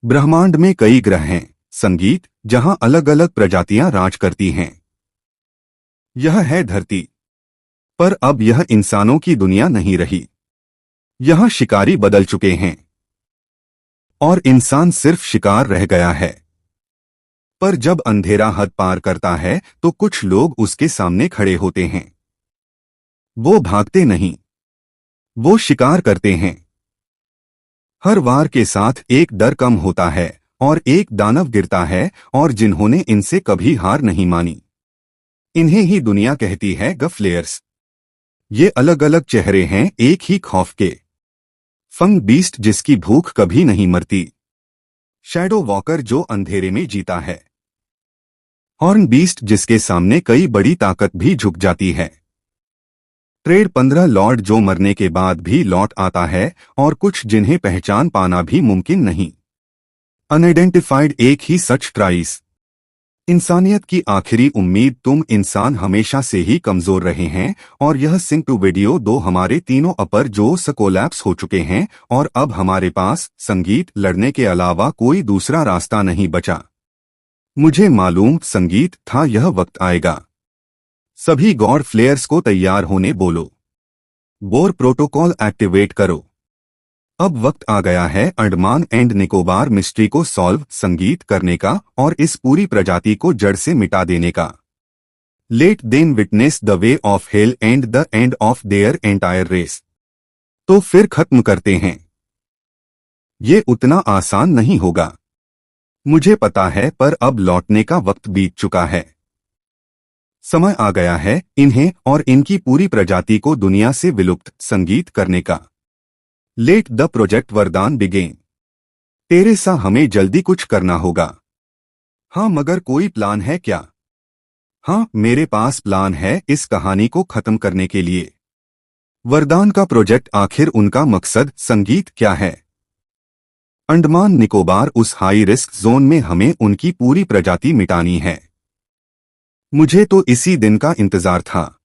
ब्रह्मांड में कई ग्रह हैं, संगीत, जहां अलग अलग प्रजातियां राज करती हैं। यह है धरती। पर अब यह इंसानों की दुनिया नहीं रही। यहां शिकारी बदल चुके हैं और इंसान सिर्फ शिकार रह गया है। पर जब अंधेरा हद पार करता है तो कुछ लोग उसके सामने खड़े होते हैं। वो भागते नहीं, वो शिकार करते हैं। हर वार के साथ एक डर कम होता है और एक दानव गिरता है, और जिन्होंने इनसे कभी हार नहीं मानी, इन्हें ही दुनिया कहती है गफ्लेयर्स। ये अलग अलग चेहरे हैं एक ही खौफ के। फंग बीस्ट जिसकी भूख कभी नहीं मरती। शैडो वॉकर जो अंधेरे में जीता है। हॉर्न बीस्ट जिसके सामने कई बड़ी ताकत भी झुक जाती है। ट्रेड 15 लॉर्ड जो मरने के बाद भी लौट आता है, और कुछ जिन्हें पहचान पाना भी मुमकिन नहीं। अनआइडेंटिफाइड एक ही सच ट्राइस। इंसानियत की आखिरी उम्मीद। तुम इंसान हमेशा से ही कमजोर रहे हैं, और यह सिंक टू वीडियो 2 हमारे तीनों अपर जो कोलैप्स हो चुके हैं, और अब हमारे पास संगीत लड़ने के अलावा कोई दूसरा रास्ता नहीं बचा। मुझे मालूम संगीत था यह वक्त आएगा। सभी गॉड फ्लेयर्स को तैयार होने बोलो। बोर प्रोटोकॉल एक्टिवेट करो। अब वक्त आ गया है अंडमान एंड निकोबार मिस्ट्री को सॉल्व, संगीत करने का और इस पूरी प्रजाति को जड़ से मिटा देने का। Let them witness the way of hell and the end of their entire race. तो फिर खत्म करते हैं। ये उतना आसान नहीं होगा, मुझे पता है, पर अब लौटने का वक्त बीत चुका है। समय आ गया है इन्हें और इनकी पूरी प्रजाति को दुनिया से विलुप्त संगीत करने का। लेट द प्रोजेक्ट वरदान बिगेन। टेरेसा, हमें जल्दी कुछ करना होगा। हाँ, मगर कोई प्लान है क्या? हाँ, मेरे पास प्लान है इस कहानी को खत्म करने के लिए। वरदान का प्रोजेक्ट, आखिर उनका मकसद संगीत क्या है? अंडमान निकोबार उस हाई रिस्क जोन में हमें उनकी पूरी प्रजाति मिटानी है। मुझे तो इसी दिन का इंतजार था।